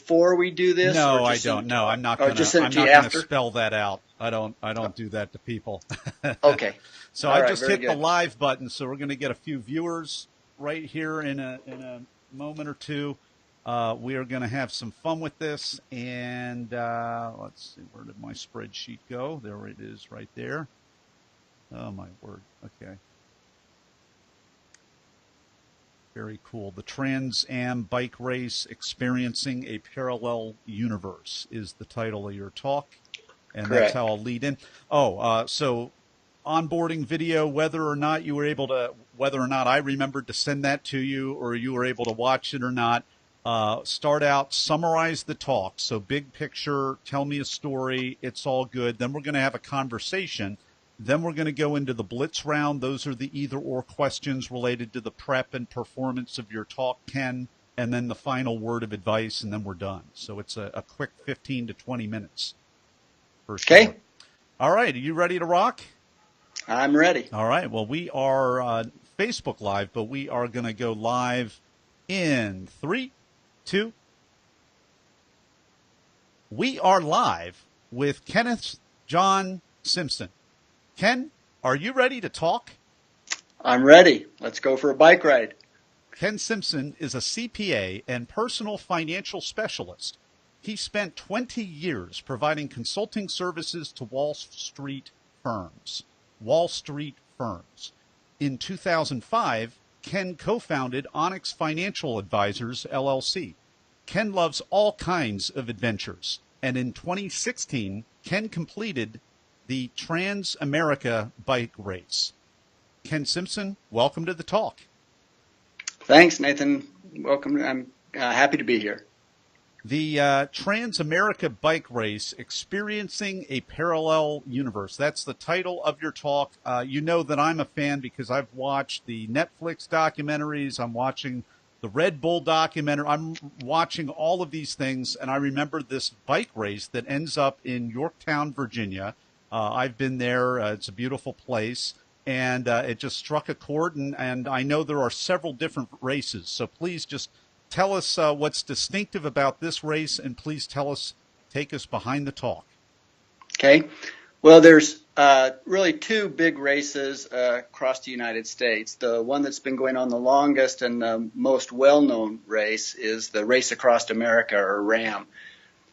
before we do this? No, or I just send don't. it No, to- I'm not Or gonna. just send I'm it to not you gonna after? spell that out. I don't do that to people. Okay. So All I right, just very hit the good. live button. So we're gonna get a few viewers right here in a moment or two. We are going to have some fun with this, and let's see, where did my spreadsheet go? There it is, right there. Oh my word! Okay. Very cool. The Trans Am Bike Race Experiencing a Parallel Universe is the title of your talk, and that's Correct. how I'll lead in. Oh, so onboarding video, whether or not I remembered to send that to you or you were able to watch it or not, start out, summarize the talk. So big picture, tell me a story. It's all good. Then we're going to have a conversation. Then we're going to go into the blitz round. Those are the either or questions related to the prep and performance of your talk, Ken, and then the final word of advice, and then we're done. So it's a quick 15 to 20 minutes for sure. Okay. All right. Are you ready to rock? I'm ready. All right. Well, we are Facebook Live, but we are going to go live in 3, 2. We are live with Kenneth John Simpson. Ken, are you ready to talk? I'm ready. Let's go for a bike ride. Ken Simpson is a CPA and personal financial specialist. He spent 20 years providing consulting services to Wall Street firms. In 2005, Ken co-founded Onyx Financial Advisors, LLC. Ken loves all kinds of adventures, and in 2016, Ken completed the Trans America Bike Race. Ken Simpson, welcome to the talk. Thanks, Nathan. Welcome. I'm happy to be here. The Trans America Bike Race, Experiencing a Parallel Universe. That's the title of your talk. You know that I'm a fan because I've watched the Netflix documentaries. I'm watching the Red Bull documentary. I'm watching all of these things, and I remember this bike race that ends up in Yorktown, Virginia. I've been there. It's a beautiful place. And it just struck a chord. And I know there are several different races. So please just tell us what's distinctive about this race. And please take us behind the talk. Okay. Well, there's really two big races across the United States. The one that's been going on the longest and the most well-known race is the Race Across America, or RAM,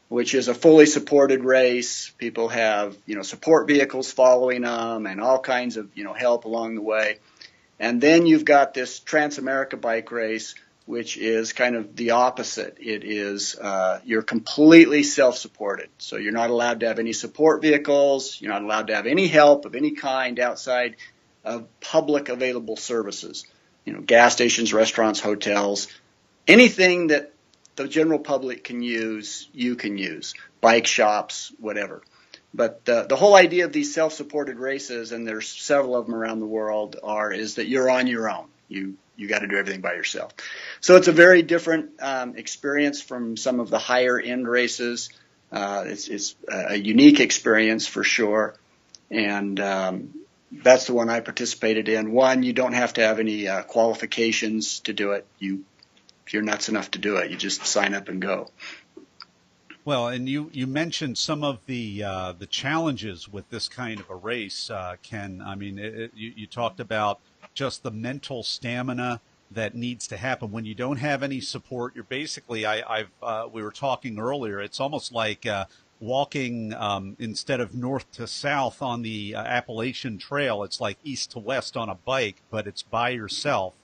which is a fully supported race. People have, support vehicles following them and all kinds of, help along the way. And then you've got this Trans-America Bike Race, which is kind of the opposite. It is, you're completely self-supported. So you're not allowed to have any support vehicles. You're not allowed to have any help of any kind outside of public available services. Gas stations, restaurants, hotels, anything that the general public can use, you can use. Bike shops, whatever. But the whole idea of these self-supported races, and there's several of them around the world, is that you're on your own. You got to do everything by yourself. So it's a very different experience from some of the higher end races. It's a unique experience for sure, and that's the one I participated in. One, you don't have to have any qualifications to do it. If you're nuts enough to do it, you just sign up and go. Well, and you mentioned some of the challenges with this kind of a race, Ken. I mean, you talked about just the mental stamina that needs to happen when you don't have any support. You're basically, we were talking earlier. It's almost like walking instead of north to south on the Appalachian Trail. It's like east to west on a bike, but it's by yourself.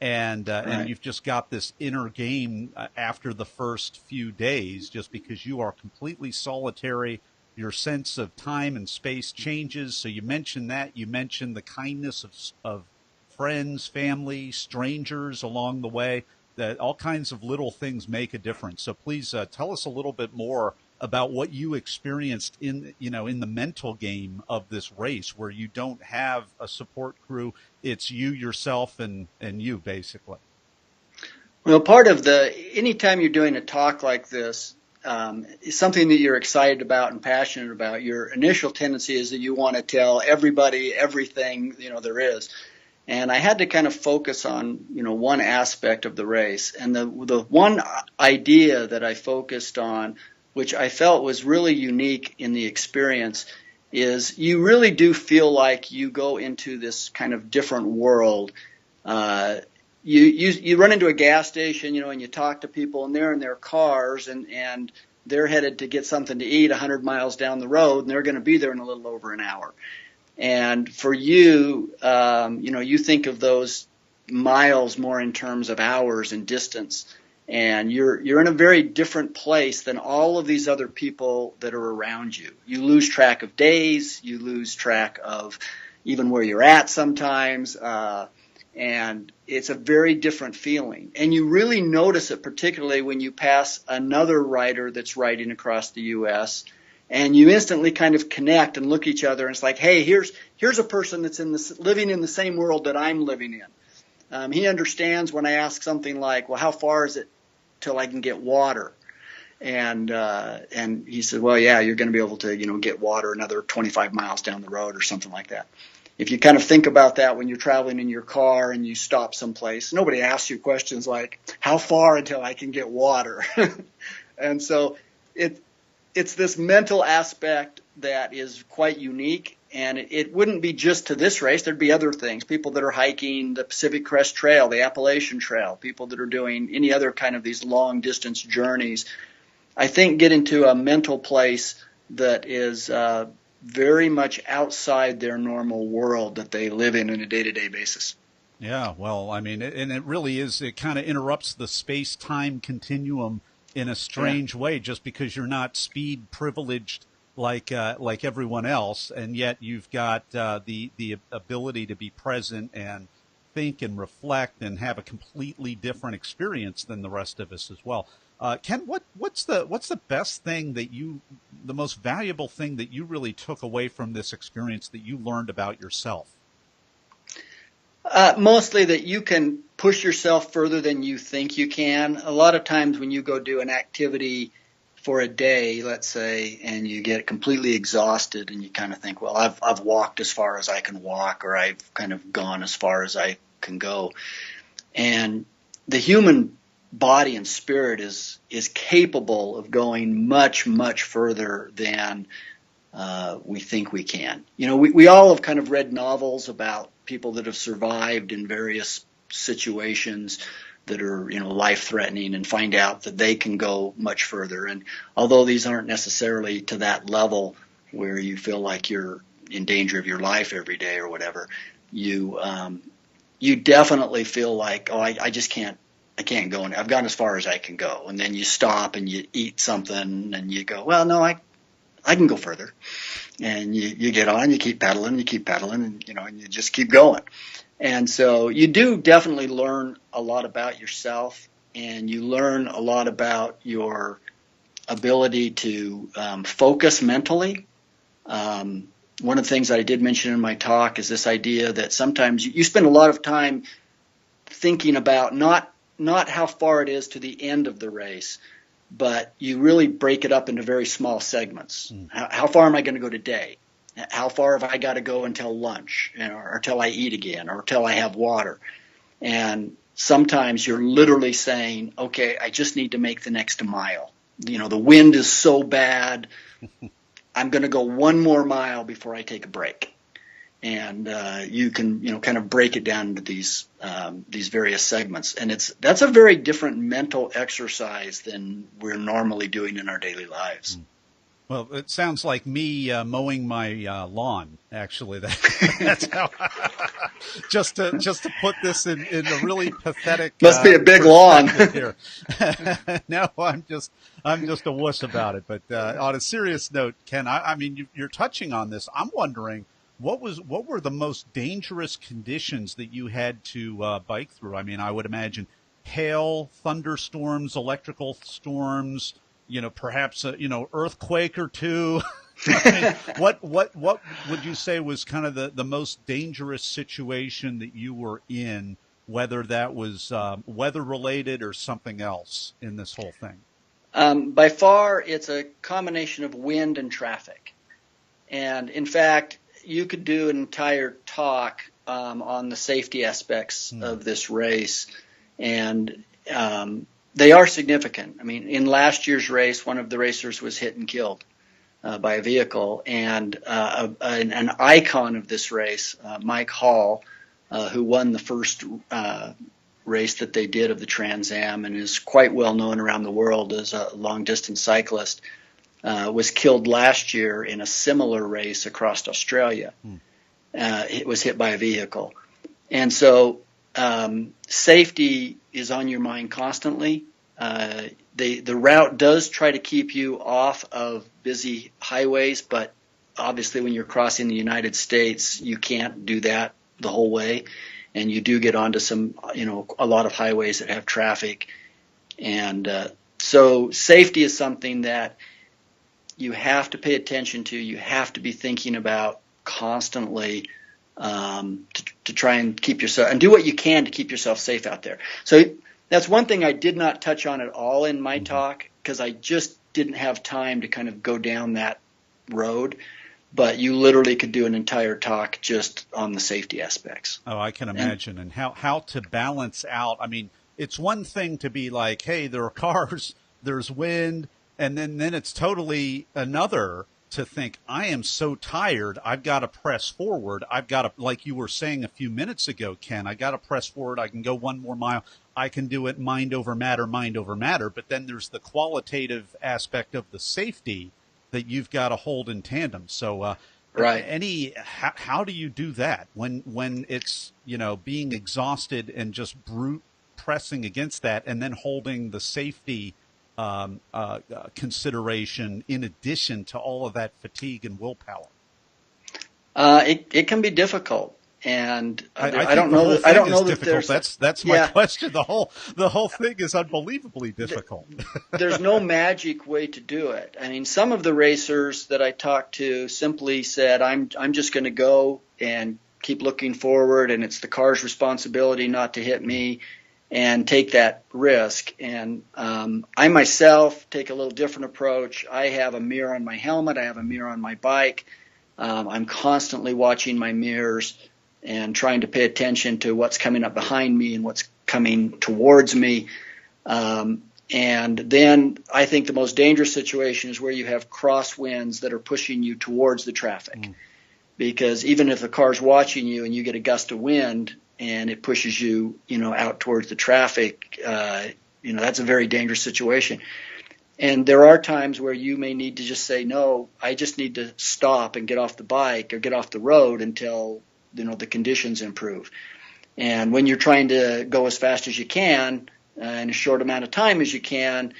And you've just got this inner game after the first few days, just because you are completely solitary. Your sense of time and space changes. So you mentioned that. You mentioned the kindness of friends, family, strangers along the way. That all kinds of little things make a difference. So please tell us a little bit more about what you experienced in the mental game of this race, where you don't have a support crew. It's you, yourself, and you, basically. Well, part of anytime you're doing a talk like this, something that you're excited about and passionate about, your initial tendency is that you want to tell everybody everything, there is. And I had to kind of focus on, one aspect of the race. And the one idea that I focused on, which I felt was really unique in the experience, is you really do feel like you go into this kind of different world. You run into a gas station, and you talk to people, and they're in their cars, and they're headed to get something to eat 100 miles down the road, and they're going to be there in a little over an hour. And for you, you think of those miles more in terms of hours and distance, and you're in a very different place than all of these other people that are around you. You lose track of days, you lose track of even where you're at sometimes, and it's a very different feeling. And you really notice it particularly when you pass another rider that's riding across the U.S., and you instantly kind of connect and look at each other, and it's like, hey, here's a person that's living in the same world that I'm living in. He understands when I ask something like, well, how far is it till I can get water? And he said, well, yeah, you're going to be able to, get water another 25 miles down the road or something like that. If you kind of think about that when you're traveling in your car and you stop someplace, nobody asks you questions like, how far until I can get water? And so it's this mental aspect that is quite unique, and it wouldn't be just to this race. There'd be other things, people that are hiking the Pacific Crest Trail, the Appalachian Trail, people that are doing any other kind of these long distance journeys. I think get into a mental place that is very much outside their normal world that they live in a day-to-day basis. Yeah, well, I mean, and it really is, it kind of interrupts the space-time continuum in a strange way, just because you're not speed privileged like everyone else, and yet you've got the ability to be present and think and reflect and have a completely different experience than the rest of us as well. Ken, what's the best thing the most valuable thing that you really took away from this experience that you learned about yourself? Mostly that you can push yourself further than you think you can. A lot of times when you go do an activity for a day, let's say, and you get completely exhausted and you kind of think, well, I've walked as far as I can walk, or I've kind of gone as far as I can go. And the human body and spirit is capable of going much, much further than we think we can. We all have kind of read novels about people that have survived in various situations that are, life-threatening, and find out that they can go much further. And although these aren't necessarily to that level where you feel like you're in danger of your life every day or whatever, you definitely feel like, oh, I just can't. I can't go. I've gone as far as I can go. And then you stop and you eat something and you go, well, no, I can go further. And you get on, you keep pedaling, and, and you just keep going. And so you do definitely learn a lot about yourself, and you learn a lot about your ability to focus mentally. One of the things that I did mention in my talk is this idea that sometimes you spend a lot of time thinking about not how far it is to the end of the race, but you really break it up into very small segments. How far am I going to go today? How far have I got to go until lunch, or till I eat again, or till I have water? And sometimes you're literally saying, okay, I just need to make the next mile. The wind is so bad, I'm going to go one more mile before I take a break. And you can, kind of break it down into these various segments, and that's a very different mental exercise than we're normally doing in our daily lives. Well, it sounds like me mowing my lawn. Actually, that's how. just to put this in a really pathetic. Must be a big lawn here. No, I'm just a wuss about it. But on a serious note, Ken, I mean, you're touching on this. I'm wondering what were the most dangerous conditions that you had to bike through? I mean, I would imagine hail, thunderstorms, electrical storms. Perhaps earthquake or two. I mean, what would you say was kind of the most dangerous situation that you were in, whether that was weather related or something else in this whole thing? By far, it's a combination of wind and traffic. And in fact, you could do an entire talk on the safety aspects Hmm. of this race, and they are significant. I mean, in last year's race, one of the racers was hit and killed by a vehicle, and an icon of this race, Mike Hall, who won the first race that they did of the Trans Am and is quite well known around the world as a long distance cyclist, was killed last year in a similar race across Australia. It was hit by a vehicle. And so safety is on your mind constantly. The route does try to keep you off of busy highways, but obviously when you're crossing the United States, you can't do that the whole way. And you do get onto a lot of highways that have traffic. And so safety is something that you have to pay attention to. You have to be thinking about constantly to try and keep yourself and do what you can to keep yourself safe out there. So that's one thing I did not touch on at all in my talk because I just didn't have time to kind of go down that road. But you literally could do an entire talk just on the safety aspects. Oh, I can imagine. And how to balance out. I mean, it's one thing to be like, hey, there are cars, there's wind, and then it's totally another to think, I am so tired, I've got to press forward. I've got to, like you were saying a few minutes ago, Ken, I got to press forward. I can go one more mile. I can do it mind over matter, mind over matter. But then there's the qualitative aspect of the safety that you've got to hold in tandem. So, Right. how do you do that when it's, being exhausted and just brute pressing against that and then holding the safety consideration in addition to all of that fatigue and willpower? It can be difficult, and I I think don't the know whole that I thing don't is know that difficult. there's That's my yeah. question. The whole thing is unbelievably difficult. There's no magic way to do it. I mean, some of the racers that I talked to simply said, I'm just going to go and keep looking forward, and it's the car's responsibility not to hit me and take that risk. And I myself take a little different approach. I have a mirror on my helmet. I have a mirror on my bike. I'm constantly watching my mirrors and trying to pay attention to what's coming up behind me and what's coming towards me. And then I think the most dangerous situation is where you have crosswinds that are pushing you towards the traffic. Because even if the car's watching you and you get a gust of wind and it pushes you, out towards the traffic, that's a very dangerous situation. And there are times where you may need to just say, no, I just need to stop and get off the bike or get off the road until, the conditions improve. And when you're trying to go as fast as you can in a short amount of time as you can,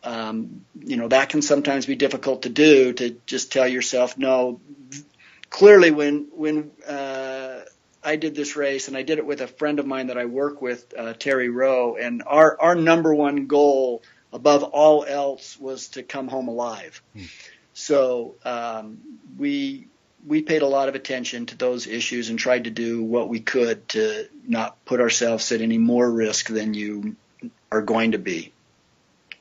that can sometimes be difficult to do, to just tell yourself, no. Clearly, when I did this race, and I did it with a friend of mine that I work with, Terry Rowe, and our number one goal above all else was to come home alive. So we paid a lot of attention to those issues and tried to do what we could to not put ourselves at any more risk than you are going to be.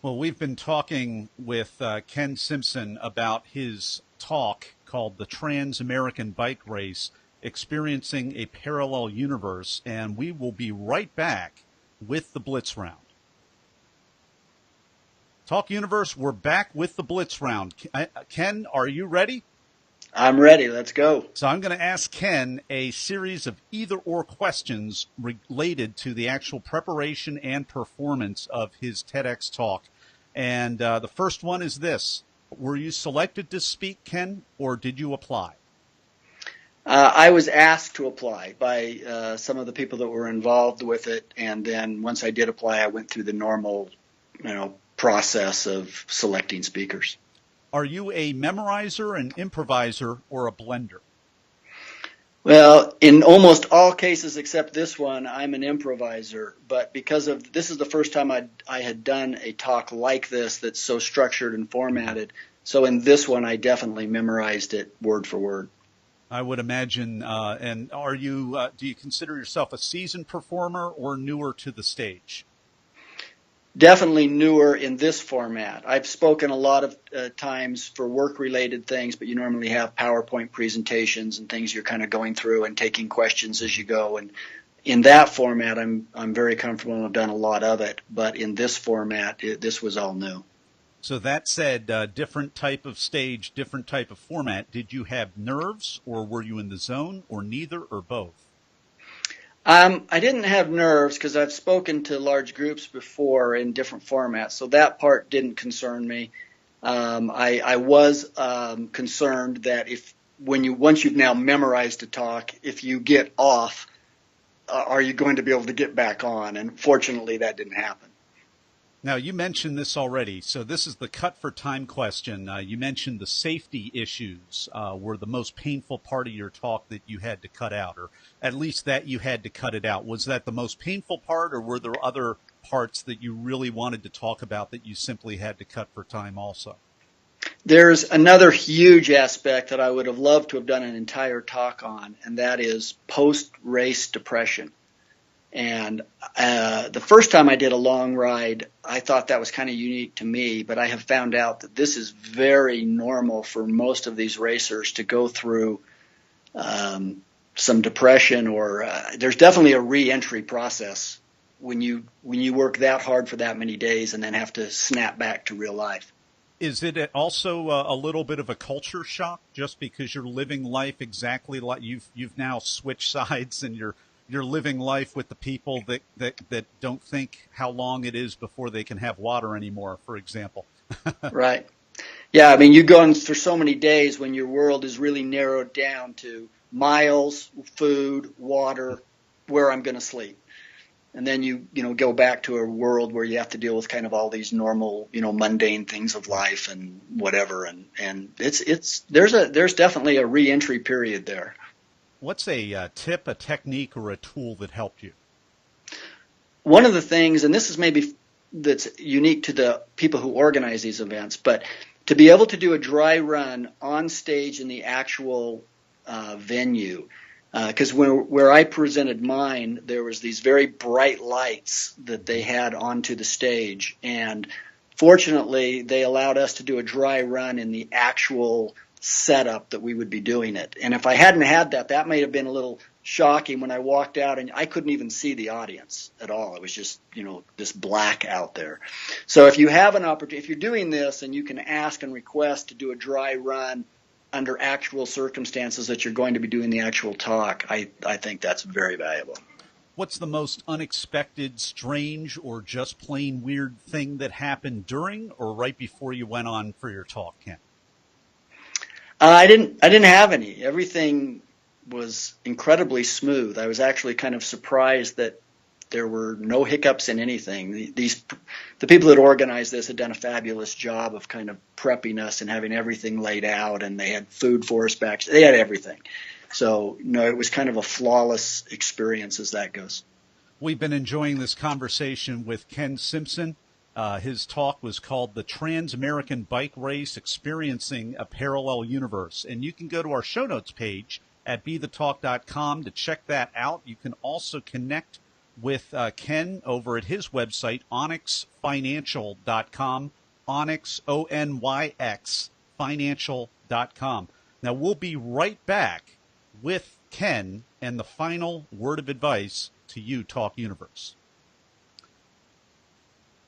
Well, we've been talking with Ken Simpson about his talk called The Trans-American Bike Race, Experiencing a Parallel Universe, and we will be right back with the Blitz Round. Talk Universe, we're back with the Blitz Round. Ken, are you ready? I'm ready. Let's go. So I'm going to ask Ken a series of either-or questions related to the actual preparation and performance of his TEDx talk. And the first one is this. Were you selected to speak, Ken, or did you apply? I was asked to apply by some of the people that were involved with it. And then once I did apply, I went through the normal, process of selecting speakers. Are you a memorizer, an improviser, or a blender? Well, in almost all cases except this one, I'm an improviser. But because of this is the first time I had done a talk like this that's so structured and formatted. So in this one, I definitely memorized it word for word. I would imagine. And are you? Do you consider yourself a seasoned performer or newer to the stage? definitely newer in this format. I've spoken a lot of times for work-related things, but you normally have PowerPoint presentations and things you're kind of going through and taking questions as you go. And in that format, I'm very comfortable and I've done a lot of it. But in this format, this was all new. So that said, different type of stage, different type of format. Did you have nerves, or were you in the zone, or neither, or both? I didn't have nerves because I've spoken to large groups before in different formats, so that part didn't concern me. I was concerned that if once you've now memorized a talk, if you get off, are you going to be able to get back on? And fortunately, that didn't happen. Now, you mentioned this already, so this is the cut for time question. You mentioned the safety issues were the most painful part of your talk that you had to cut out, or at least that you had to cut it out. Was that the most painful part, or were there other parts that you really wanted to talk about that you simply had to cut for time also? There's another huge aspect that I would have loved to have done an entire talk on, and that is post-race depression. And the first time I did a long ride, I thought that was kind of unique to me, but I have found out that this is very normal for most of these racers to go through some depression, or there's definitely a re-entry process when you work that hard for that many days and then have to snap back to real life. Is it also a little bit of a culture shock, just because you're living life exactly like you've now switched sides, and you're living life with the people that don't think how long it is before they can have water anymore, for example? Right. Yeah, I mean, you go on for so many days when your world is really narrowed down to miles, food, water, where I'm going to sleep. And then you go back to a world where you have to deal with kind of all these normal, mundane things of life and whatever. And there's definitely a reentry period there. What's a tip, a technique, or a tool that helped you? One of the things, and this is maybe that's unique to the people who organize these events, but to be able to do a dry run on stage in the actual venue, because where I presented mine, there was these very bright lights that they had onto the stage, and fortunately, they allowed us to do a dry run in the actual setup that we would be doing it. And if I hadn't had that, that may have been a little shocking when I walked out, and I couldn't even see the audience at all. It was just, this black out there. So if you have an opportunity, if you're doing this and you can ask and request to do a dry run under actual circumstances that you're going to be doing the actual talk, I think that's very valuable. What's the most unexpected, strange, or just plain weird thing that happened during or right before you went on for your talk, Ken? I didn't have any. Everything was incredibly smooth. I was actually kind of surprised that there were no hiccups in anything. The people that organized this had done a fabulous job of kind of prepping us and having everything laid out, and they had food for us back. They had everything. So, it was kind of a flawless experience as that goes. We've been enjoying this conversation with Ken Simpson. His talk was called The Trans-American Bike Race, Experiencing a Parallel Universe. And you can go to our show notes page at BeTheTalk.com to check that out. You can also connect with Ken over at his website, onyxfinancial.com, Onyx, O-N-Y-X, financial.com. Now, we'll be right back with Ken and the final word of advice to you, Talk Universe.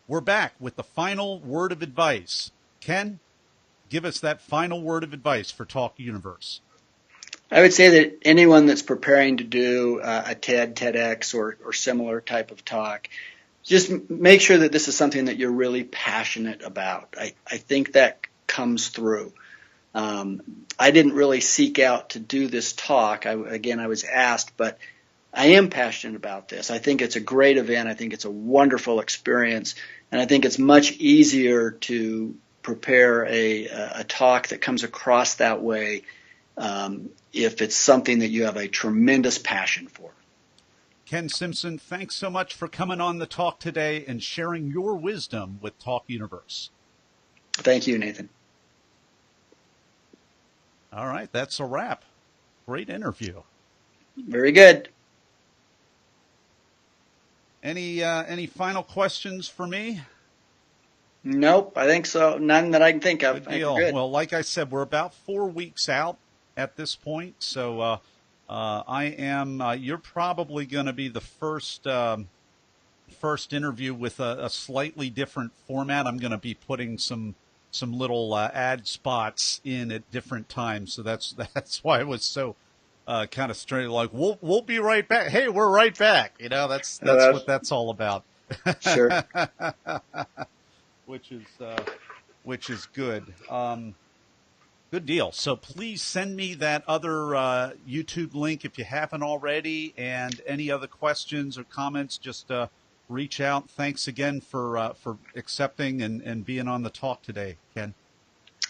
We're back with the final word of advice. Ken, give us that final word of advice for Talk Universe. I would say that anyone that's preparing to do a TEDx, or similar type of talk, just make sure that this is something that you're really passionate about. I think that comes through. I didn't really seek out to do this talk. I was asked, but I am passionate about this. I think it's a great event. I think it's a wonderful experience, and I think it's much easier to prepare a talk that comes across that way if it's something that you have a tremendous passion for. Ken Simpson, thanks so much for coming on the talk today and sharing your wisdom with Talk Universe. Thank you, Nathan. All right, that's a wrap. Great interview. Very good. Any final questions for me? Nope, I think so. None that I can think of. Good I think we're deal. good. Well, like I said, we're about 4 weeks out at this point, so I am. You're probably going to be the first interview with a slightly different format. I'm going to be putting some little ad spots in at different times, so that's why it was so kind of strange. Like we'll be right back. Hey, we're right back. That's Uh, what that's all about. sure. which is which is good. Good deal. So please send me that other YouTube link if you haven't already, and any other questions or comments, just reach out. Thanks again for accepting and being on the talk today, Ken.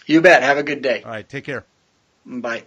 You bet. Have a good day. All right, take care. Bye.